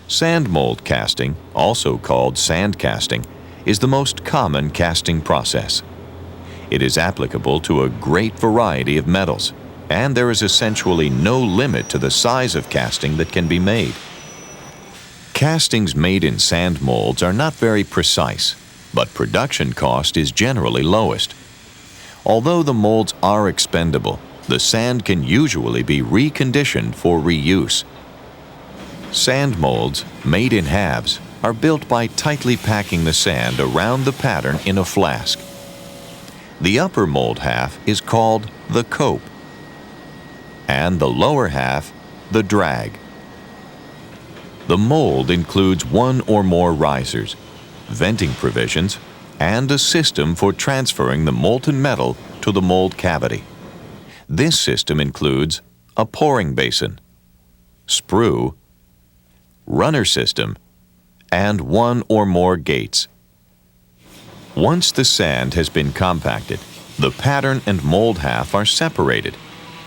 Sand mold casting, also called sand casting, is the most common casting process. It is applicable to a great variety of metals, and there is essentially no limit to the size of casting that can be made. Castings made in sand molds are not very precise, but production cost is generally lowest. Although the molds are expendable, the sand can usually be reconditioned for reuse. Sand molds, made in halves, are built by tightly packing the sand around the pattern in a flask. The upper mold half is called the cope, and the lower half the drag. The mold includes one or more risers, venting provisions, and a system for transferring the molten metal to the mold cavity. This system includes a pouring basin, sprue, runner system, and one or more gates. Once the sand has been compacted, the pattern and mold half are separated,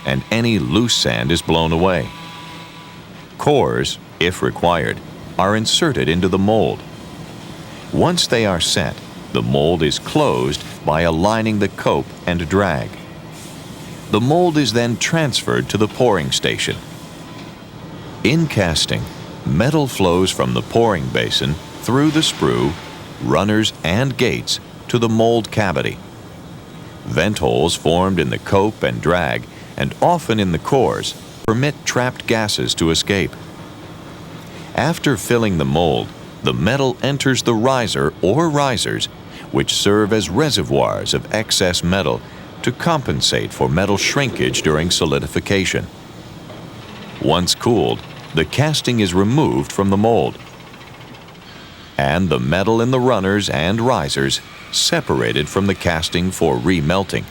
and any loose sand is blown away. Cores, if required, are inserted into the mold. Once they are set, the mold is closed by aligning the cope and drag. The mold is then transferred to the pouring station. In casting, metal flows from the pouring basin through the sprue, runners, and gates to the mold cavity. Vent holes formed in the cope and drag, and often in the cores, permit trapped gases to escape. After filling the mold, the metal enters the riser or risers, which serve as reservoirs of excess metal to compensate for metal shrinkage during solidification. Once cooled, the casting is removed from the mold, and the metal in the runners and risers separated from the casting for remelting.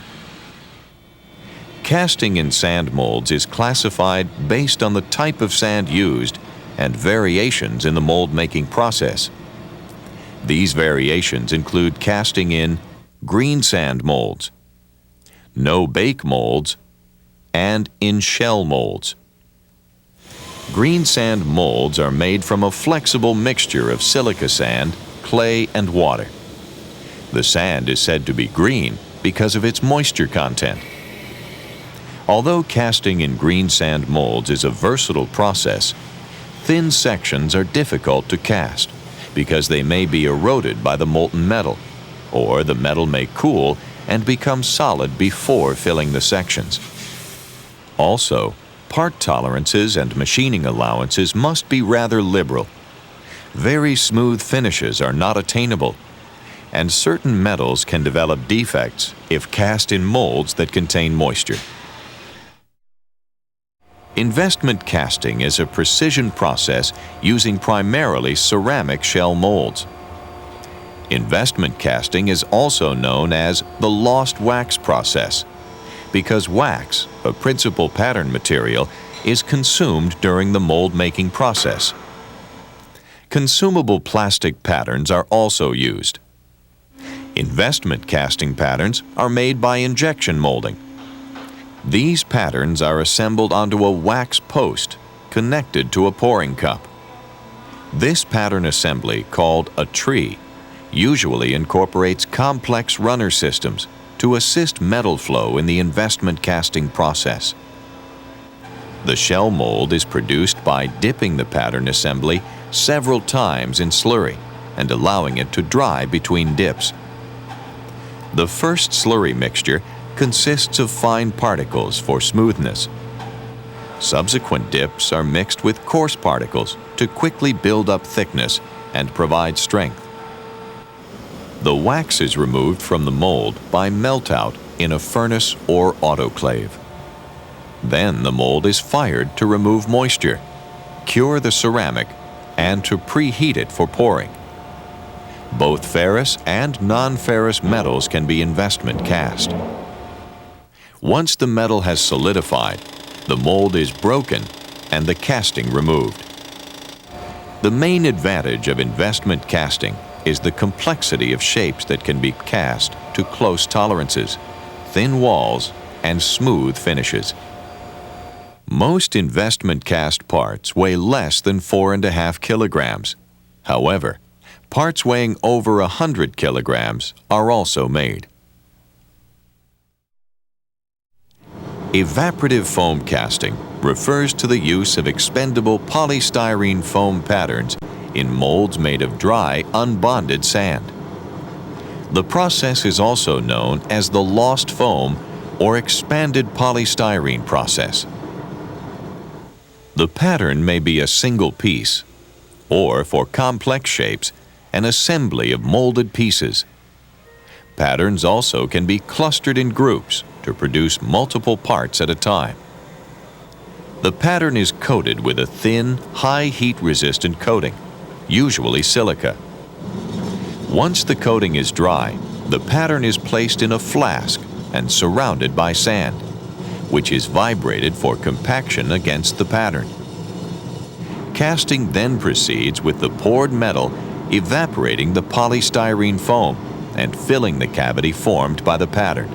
Casting in sand molds is classified based on the type of sand used and variations in the mold-making process. These variations include casting in green sand molds, no-bake molds, and in shell molds. Green sand molds are made from a flexible mixture of silica sand, clay, and water. The sand is said to be green because of its moisture content. Although casting in green sand molds is a versatile process, thin sections are difficult to cast because they may be eroded by the molten metal, or the metal may cool and become solid before filling the sections. Also, part tolerances and machining allowances must be rather liberal. Very smooth finishes are not attainable, and certain metals can develop defects if cast in molds that contain moisture. Investment casting is a precision process using primarily ceramic shell molds. Investment casting is also known as the lost wax process, because wax, a principal pattern material, is consumed during the mold-making process. Consumable plastic patterns are also used. Investment casting patterns are made by injection molding. These patterns are assembled onto a wax post connected to a pouring cup. This pattern assembly, called a tree, usually incorporates complex runner systems to assist metal flow in the investment casting process. The shell mold is produced by dipping the pattern assembly several times in slurry and allowing it to dry between dips. The first slurry mixture consists of fine particles for smoothness. Subsequent dips are mixed with coarse particles to quickly build up thickness and provide strength. The wax is removed from the mold by melt-out in a furnace or autoclave. Then the mold is fired to remove moisture, cure the ceramic, and to preheat it for pouring. Both ferrous and non-ferrous metals can be investment cast. Once the metal has solidified, the mold is broken and the casting removed. The main advantage of investment casting is the complexity of shapes that can be cast to close tolerances, thin walls, and smooth finishes. Most investment cast parts weigh less than 4.5 kilograms. However, parts weighing over 100 kilograms are also made. Evaporative foam casting refers to the use of expendable polystyrene foam patterns in molds made of dry, unbonded sand. The process is also known as the lost foam or expanded polystyrene process. The pattern may be a single piece, or for complex shapes, an assembly of molded pieces. Patterns also can be clustered in groups to produce multiple parts at a time. The pattern is coated with a thin, high heat-resistant coating, usually silica. Once the coating is dry, the pattern is placed in a flask and surrounded by sand, which is vibrated for compaction against the pattern. Casting then proceeds with the poured metal evaporating the polystyrene foam and filling the cavity formed by the pattern.